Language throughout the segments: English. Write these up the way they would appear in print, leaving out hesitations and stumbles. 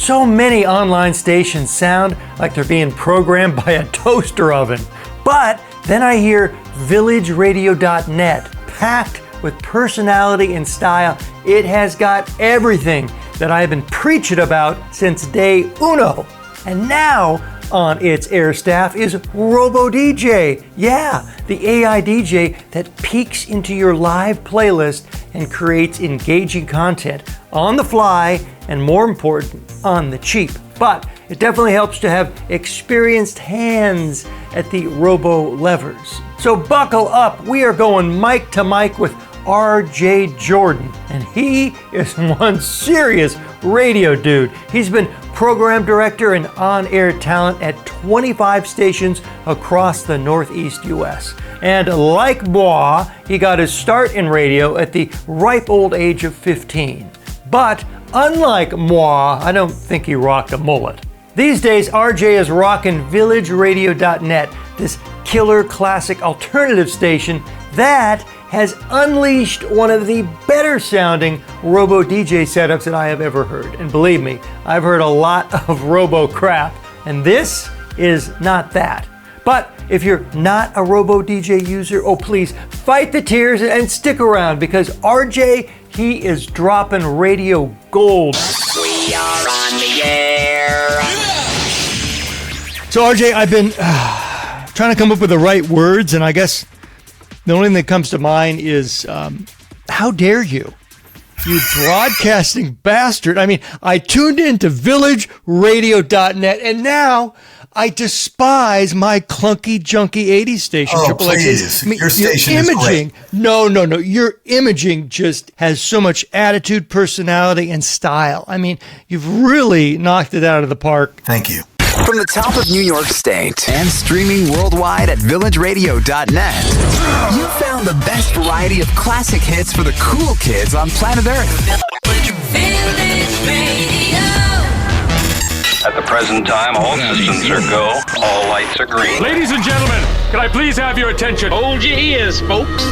So many online stations sound like they're being programmed by a toaster oven. But then I hear villageradio.net, packed with personality and style. It has got everything that I've been preaching about since day uno. And now on its air staff is RoboDJ. Yeah, the AI DJ that peeks into your live playlist and creates engaging content on the fly and, more important, on the cheap. But it definitely helps to have experienced hands at the robo levers. So buckle up. We are going mic to mic with R.J. Jordan, and he is one serious radio dude. He's been program director and on-air talent at 25 stations across the Northeast U.S. And like moi, he got his start in radio at the ripe old age of 15. But unlike moi, I don't think he rocked a mullet. These days, RJ is rocking villageradio.net, this killer classic alternative station that has unleashed one of the better sounding Robo DJ setups that I have ever heard. And believe me, I've heard a lot of Robo crap, and this is not that. But if you're not a Robo DJ user, oh please, fight the tears and stick around, because RJ, he is dropping radio gold. We are on the air. So RJ, I've been trying to come up with the right words, and I guess the only thing that comes to mind is, how dare you? You broadcasting bastard. I mean, I tuned into villageradio.net, and now I despise my clunky, junky 80s station. Oh, please. I mean, your station your imaging, is great. No. Your imaging just has so much attitude, personality, and style. I mean, you've really knocked it out of the park. Thank you. From the top of New York State and streaming worldwide at villageradio.net, you found the best variety of classic hits for the cool kids on planet Earth. Village Radio. At the present time, all systems are go, all lights are green. Ladies and gentlemen, can I please have your attention? Hold your ears, folks.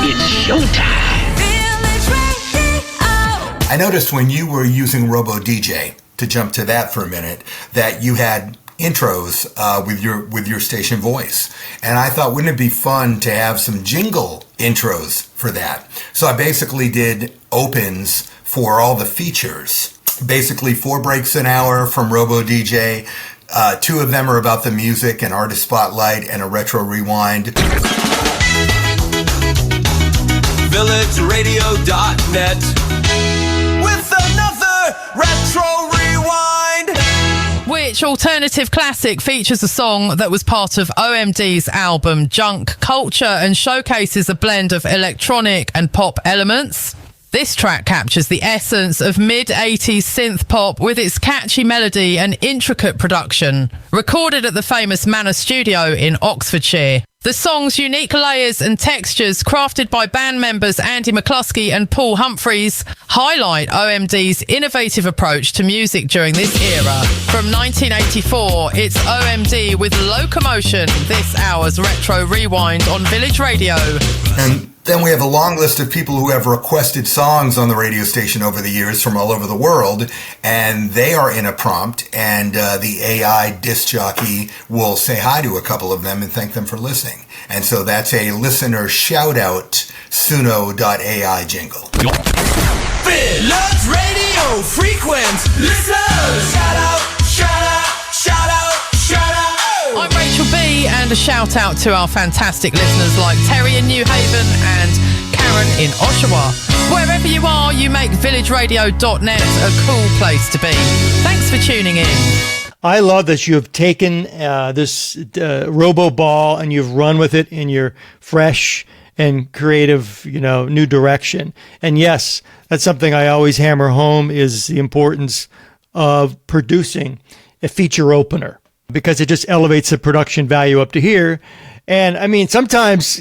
It's showtime. Village Radio. I noticed when you were using RoboDJ, to jump to that for a minute, that you had intros with your station voice. And I thought, wouldn't it be fun to have some jingle intros for that? So I basically did opens for all the features. Basically 4 breaks an hour from RoboDJ. 2 of them are about the music, an artist spotlight, and a retro rewind. VillageRadio.net with another retro rewind. Which alternative classic features a song that was part of OMD's album Junk Culture and showcases a blend of electronic and pop elements? This track captures the essence of mid-80s synth pop with its catchy melody and intricate production. Recorded at the famous Manor Studio in Oxfordshire, the song's unique layers and textures, crafted by band members Andy McCluskey and Paul Humphreys, highlight OMD's innovative approach to music during this era. From 1984, it's OMD with Locomotion, this hour's Retro Rewind on Village Radio. And then we have a long list of people who have requested songs on the radio station over the years from all over the world, and they are in a prompt, and the AI disc jockey will say hi to a couple of them and thank them for listening. And so that's a listener shout-out Suno.ai jingle. Village Radio Frequency. Listen. Shout out, shout out, shout out, shout out. I'm Rachel B, and a shout out to our fantastic listeners like Terry in New Haven and Karen in Oshawa. Wherever you are, you make villageradio.net a cool place to be. Thanks for tuning in. I love that you have taken this Robo Ball and you've run with it in your fresh and creative, new direction. And yes, that's something I always hammer home, is the importance of producing a feature opener, because it just elevates the production value up to here. And I mean, sometimes,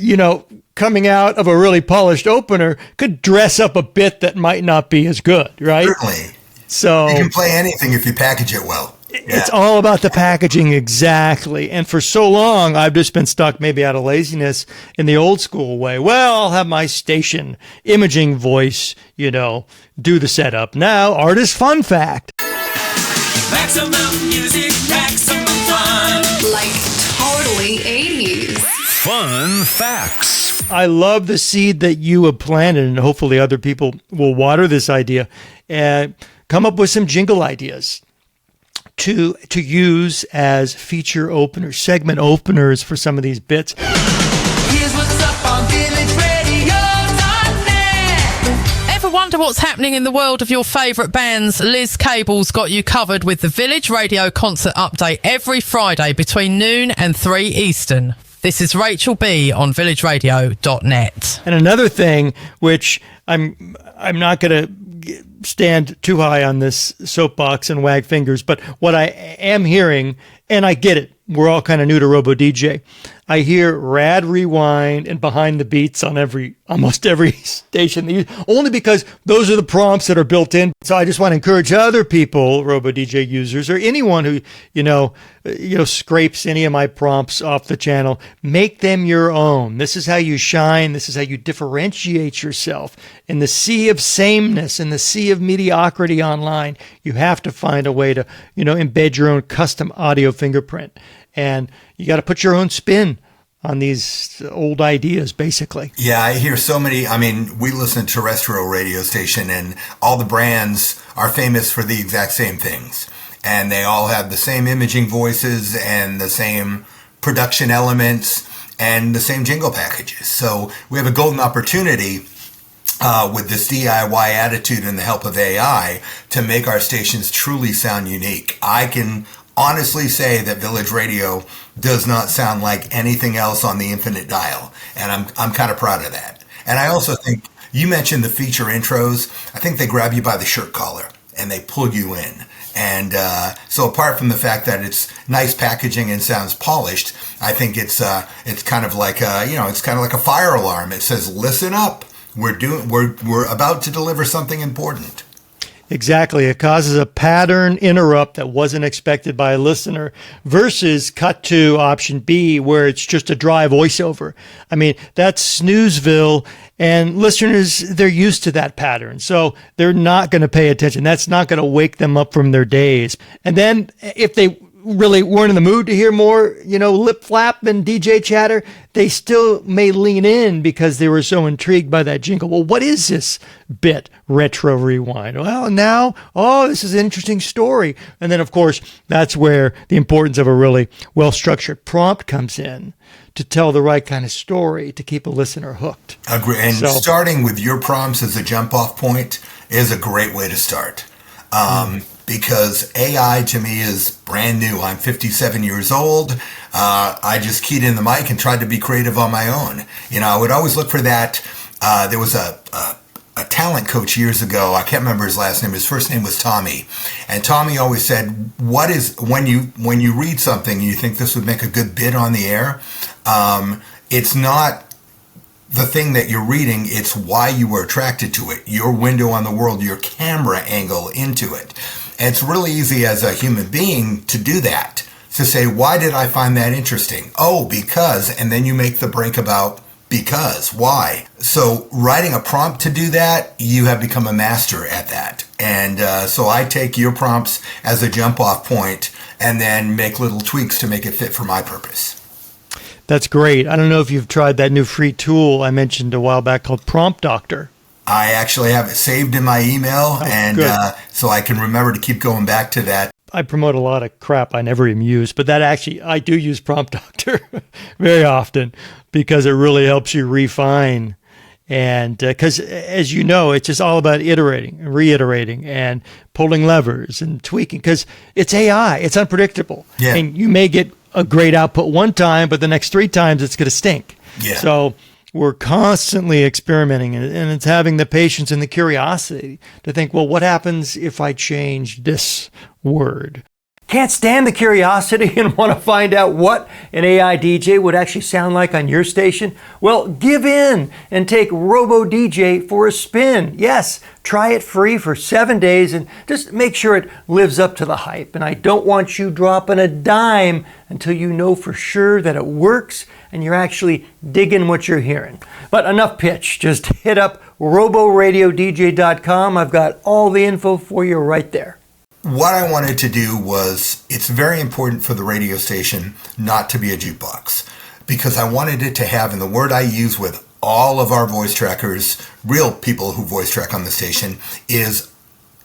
coming out of a really polished opener could dress up a bit that might not be as good, right? Certainly. So you can play anything if you package it well. It's all about the packaging, exactly. And for so long, I've just been stuck, maybe out of laziness, in the old school way. Well, I'll have my station imaging voice, do the setup. Now, artist fun fact. Maximum music, maximum fun. Like totally 80s. Fun facts. I love the seed that you have planted, and hopefully other people will water this idea and come up with some jingle ideas to use as feature openers, segment openers for some of these bits. Here's what's up on VillageRadio.net. Ever wonder what's happening in the world of your favourite bands? Liz Cable's got you covered with the Village Radio concert update every Friday between noon and 3 Eastern. This is Rachel B on villageradio.net. And another thing, which I'm not going to stand too high on this soapbox and wag fingers, but what I am hearing, and I get it, we're all kind of new to RoboDJ. I hear rad rewind and behind the beats on almost every station, only because those are the prompts that are built in. So I just want to encourage other people, RoboDJ users, or anyone who, scrapes any of my prompts off the channel, make them your own. This is how you shine. This is how you differentiate yourself. In the sea of sameness, in the sea of mediocrity online, you have to find a way to, embed your own custom audio fingerprint. And you got to put your own spin on these old ideas, basically. Yeah, I hear so many. I mean, we listen to terrestrial radio station, and all the brands are famous for the exact same things. And they all have the same imaging voices and the same production elements and the same jingle packages. So we have a golden opportunity with this DIY attitude and the help of AI to make our stations truly sound unique. I can honestly say that Village Radio does not sound like anything else on the infinite dial, and I'm kind of proud of that. And I also think you mentioned the feature intros. I think they grab you by the shirt collar and they pull you in. And so apart from the fact that it's nice packaging and sounds polished, I think it's kind of like it's kind of like a fire alarm. It says, "Listen up, we're about to deliver something important." Exactly. It causes a pattern interrupt that wasn't expected by a listener versus cut to option B, where it's just a dry voiceover. I mean, that's Snoozeville, and listeners, they're used to that pattern. So they're not going to pay attention. That's not going to wake them up from their daze. And then if they really weren't in the mood to hear more, lip flap and DJ chatter, they still may lean in because they were so intrigued by that jingle. Well, what is this bit? Retro rewind. Well, now, this is an interesting story. And then, of course, that's where the importance of a really well-structured prompt comes in to tell the right kind of story to keep a listener hooked. Agree. And starting with your prompts as a jump-off point is a great way to start. Because AI to me is brand new. I'm 57 years old. I just keyed in the mic and tried to be creative on my own. I would always look for that. There was a talent coach years ago. I can't remember his last name. His first name was Tommy. And Tommy always said, when you read something and you think this would make a good bit on the air, it's not the thing that you're reading, it's why you were attracted to it, your window on the world, your camera angle into it. And it's really easy as a human being to do that, to say, why did I find that interesting? Oh, because, and then you make the break about because, why? So writing a prompt to do that, you have become a master at that. And so I take your prompts as a jump off point and then make little tweaks to make it fit for my purpose. That's great. I don't know if you've tried that new free tool I mentioned a while back called Prompt Doctor. I actually have it saved in my email, so I can remember to keep going back to that. I promote a lot of crap I never even use, but I do use Prompt Doctor very often because it really helps you refine. And because, as you know, it's just all about iterating and reiterating and pulling levers and tweaking because it's AI. It's unpredictable. Yeah. And you may get a great output one time, but the next 3 times it's going to stink. Yeah. So we're constantly experimenting, and it's having the patience and the curiosity to think, well, what happens if I change this word? Can't stand the curiosity and want to find out what an AI DJ would actually sound like on your station? Well, give in and take RoboDJ for a spin. Yes, try it free for 7 days and just make sure it lives up to the hype. And I don't want you dropping a dime until you know for sure that it works and you're actually digging what you're hearing. But enough pitch. Just hit up robo-radiodj.com. I've got all the info for you right there. What I wanted to do was, it's very important for the radio station not to be a jukebox, because I wanted it to have, and the word I use with all of our voice trackers, real people who voice track on the station, is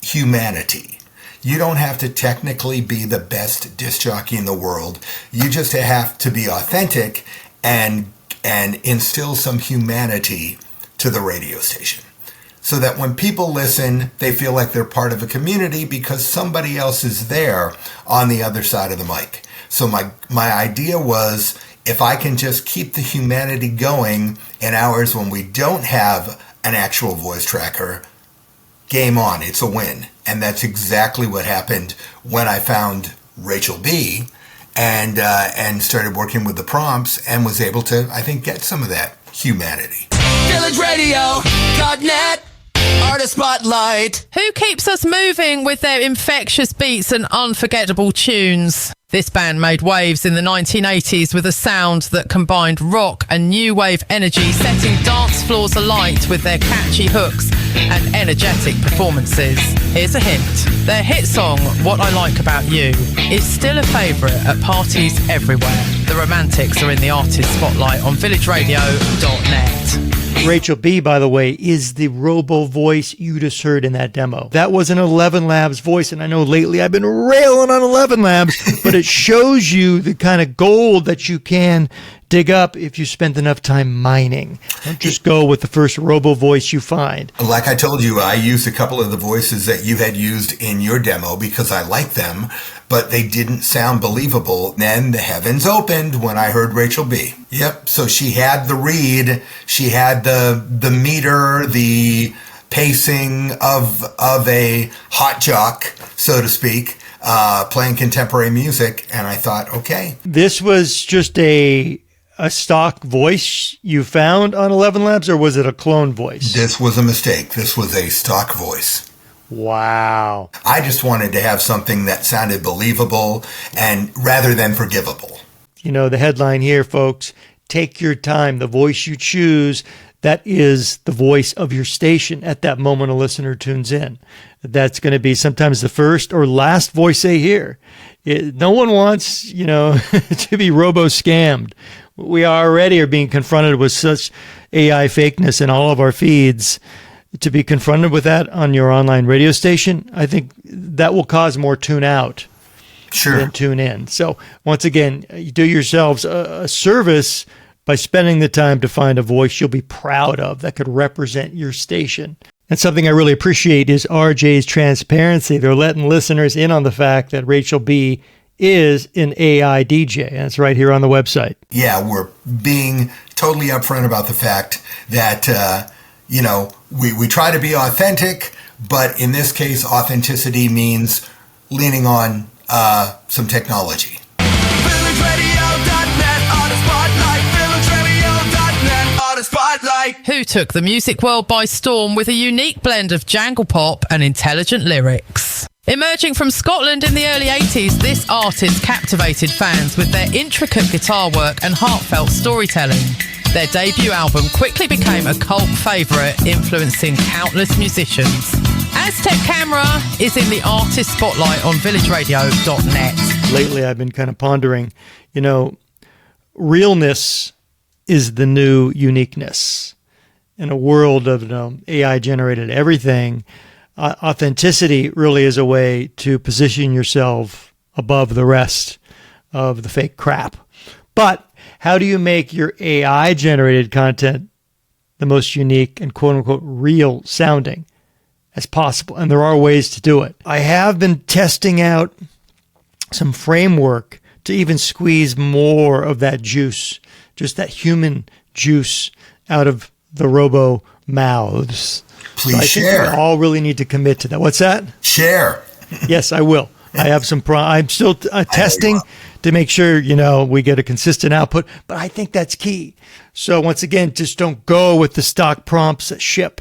humanity. You don't have to technically be the best disc jockey in the world. You just have to be authentic and instill some humanity to the radio station, so that when people listen, they feel like they're part of a community because somebody else is there on the other side of the mic. So my idea was, if I can just keep the humanity going in hours when we don't have an actual voice tracker, game on, it's a win. And that's exactly what happened when I found Rachel B. and started working with the prompts and was able to, I think, get some of that humanity. VillageRadio.net. Artist Spotlight. Who keeps us moving with their infectious beats and unforgettable tunes? This band made waves in the 1980s with a sound that combined rock and new wave energy, setting dance floors alight with their catchy hooks and energetic performances. Here's a hint. Their hit song, What I Like About You, is still a favourite at parties everywhere. The Romantics are in the artist spotlight on villageradio.net. Rachel B, by the way, is the robo voice you just heard in that demo. That was an 11 Labs voice, and I know lately I've been railing on 11 Labs, but it shows you the kind of gold that you can dig up if you spend enough time mining. Don't just go with the first robo voice you find. Like I told you, I used a couple of the voices that you had used in your demo because I like them, but they didn't sound believable. Then the heavens opened when I heard Rachel B. Yep, so she had the read, she had the meter, the pacing of a hot jock, so to speak, playing contemporary music, and I thought, okay. This was just a stock voice you found on 11 Labs, or was it a clone voice? This was a mistake. This was a stock voice. Wow. I just wanted to have something that sounded believable and rather than forgivable. You know, the headline here, folks, take your time. The voice you choose, that is the voice of your station at that moment a listener tunes in. That's going to be sometimes the first or last voice they hear. No one wants, to be robo-scammed. We already are being confronted with such AI fakeness in all of our feeds. To be confronted with that on your online radio station, I think that will cause more tune out than tune in. So once again, you do yourselves a service by spending the time to find a voice you'll be proud of that could represent your station. And something I really appreciate is RJ's transparency. They're letting listeners in on the fact that Rachel B is an AI DJ, and it's right here on the website. Yeah, we're being totally upfront about the fact that, we try to be authentic, but in this case, authenticity means leaning on some technology. VillageRadio.net, Artist Spotlight. VillageRadio.net, Artist Spotlight. Who took the music world by storm with a unique blend of jangle pop and intelligent lyrics. Emerging from Scotland in the early 80s, this artist captivated fans with their intricate guitar work and heartfelt storytelling. Their debut album quickly became a cult favourite, influencing countless musicians. Aztec Camera is in the artist spotlight on villageradio.net. Lately, I've been kind of pondering, realness is the new uniqueness. In a world of AI-generated everything, authenticity really is a way to position yourself above the rest of the fake crap. But how do you make your AI-generated content the most unique and quote-unquote real sounding as possible? And there are ways to do it. I have been testing out some framework to even squeeze more of that juice, just that human juice out of the robo mouths. Please so I share. think we all really need to commit to that. What's that? Share. Yes, I will. I have some I'm still testing to make sure, we get a consistent output, but I think that's key. So once again, just don't go with the stock prompts that ship.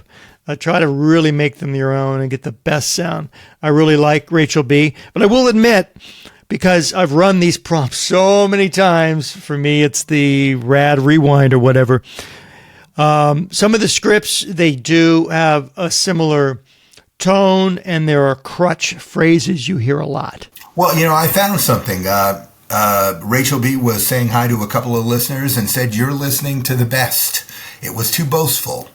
Try to really make them your own and get the best sound. I really like Rachel B, but I will admit, because I've run these prompts so many times, for me, it's the rad rewind or whatever. Some of the scripts, they do have a similar tone and there are crutch phrases you hear a lot. Well, I found something. Rachel B. was saying hi to a couple of listeners and said, "You're listening to the best." It was too boastful.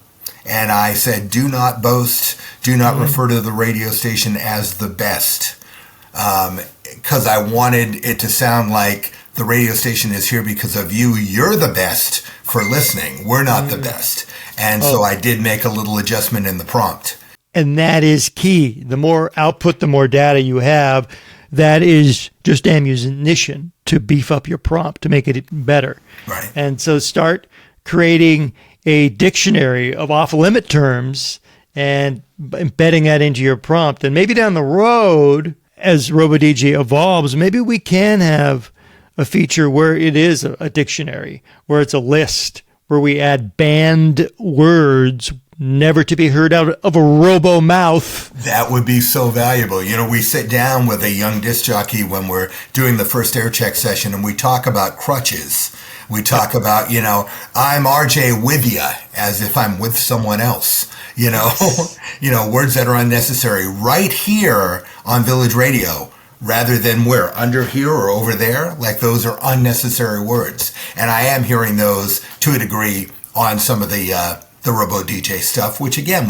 And I said, "Do not boast. Do not refer to the radio station as the best." Because I wanted it to sound like the radio station is here because of you. You're the best for listening. We're not the best. And so I did make a little adjustment in the prompt. And that is key. The more output, the more data you have. That is just ammunition to beef up your prompt, to make it better. Right. And so start creating a dictionary of off-limit terms and embedding that into your prompt. And maybe down the road, as RoboDJ evolves, maybe we can have a feature where it is a dictionary, where it's a list, where we add banned words never to be heard out of a robo mouth. That would be so valuable. We sit down with a young disc jockey when we're doing the first air check session and we talk about crutches. We talk about, I'm RJ with ya, as if I'm with someone else, words that are unnecessary right here on Village Radio, rather than where, under here or over there, like those are unnecessary words. And I am hearing those to a degree on some of the RoboDJ stuff, which again,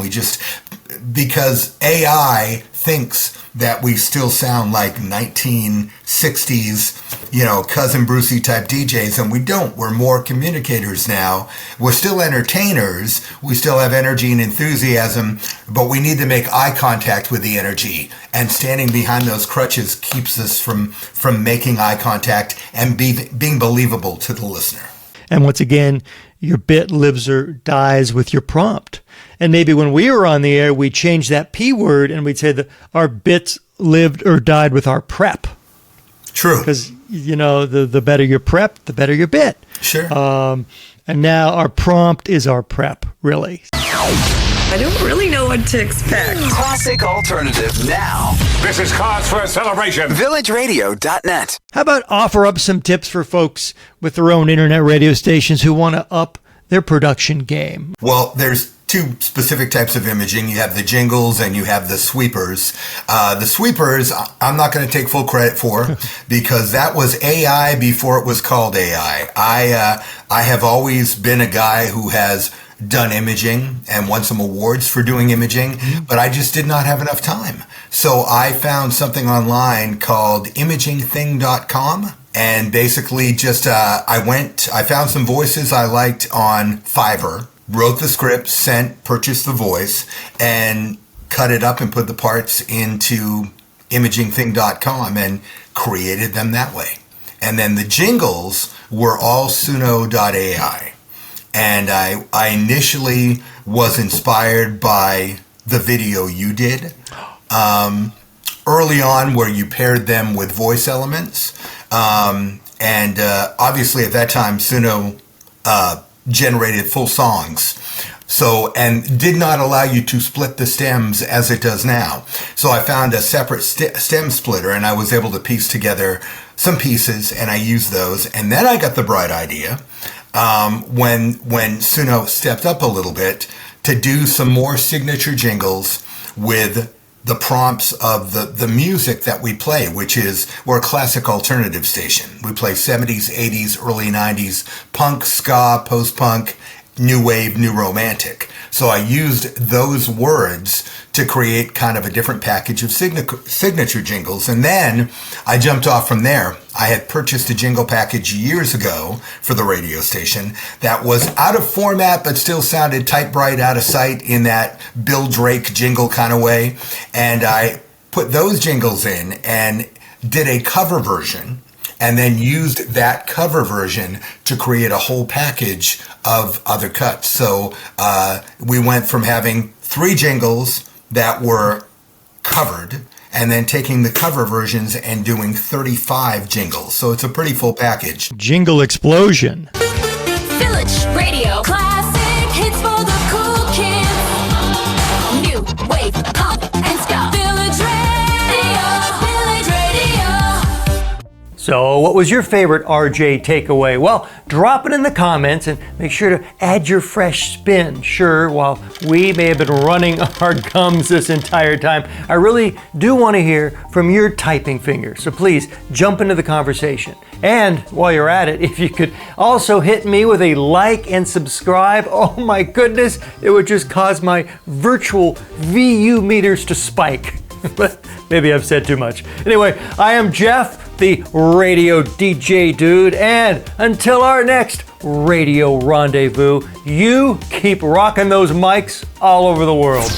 because AI thinks that we still sound like 1960s, Cousin Brucey type DJs, and we don't. We're more communicators now. We're still entertainers. We still have energy and enthusiasm, but we need to make eye contact with the energy. And standing behind those crutches keeps us from making eye contact and being believable to the listener. And once again, your bit lives or dies with your prompt. And maybe when we were on the air, we changed that P word and we'd say that our bits lived or died with our prep. True. Because, the better your prep, the better your bit. Sure. And now our prompt is our prep, really. I don't really know what to expect. Classic alternative now. This is cause for a celebration. VillageRadio.net. How about offer up some tips for folks with their own internet radio stations who want to up their production game? Well, there's two specific types of imaging. You have the jingles and you have the sweepers. The sweepers, I'm not going to take full credit for because that was AI before it was called AI. I have always been a guy who has done imaging and won some awards for doing imaging, but I just did not have enough time. So I found something online called imagingthing.com. And basically just, I found some voices I liked on Fiverr, wrote the script, purchased the voice, and cut it up and put the parts into imagingthing.com and created them that way. And then the jingles were all Suno.ai. And I initially was inspired by the video you did early on where you paired them with voice elements. And obviously at that time, Suno generated full songs. So, and did not allow you to split the stems as it does now. So I found a separate stem splitter and I was able to piece together some pieces and I used those. And then I got the bright idea when Suno stepped up a little bit to do some more signature jingles with the prompts of the music that we play, which is, we're a classic alternative station. We play 70s, 80s, early 90s, punk, ska, post-punk, new wave, new romantic. So I used those words to create kind of a different package of signature jingles. And then I jumped off from there. I had purchased a jingle package years ago for the radio station that was out of format, but still sounded tight, bright, out of sight in that Bill Drake jingle kind of way. And I put those jingles in and did a cover version and then used that cover version to create a whole package of other cuts. So we went from having 3 jingles that were covered and then taking the cover versions and doing 35 jingles. So it's a pretty full package. Jingle explosion. Village Radio. Classic hits for the cool kids. New wave, pop, and ska. Village Radio. Village Radio. So, what was your favorite RJ takeaway? Well, drop it in the comments and make sure to add your fresh spin. Sure, while we may have been running our gums this entire time, I really do want to hear from your typing fingers. So please jump into the conversation. And while you're at it, if you could also hit me with a like and subscribe, oh my goodness, it would just cause my virtual VU meters to spike. But maybe I've said too much. Anyway, I am Jeff, the Radio DJ dude, and until our next radio rendezvous, you keep rocking those mics all over the world.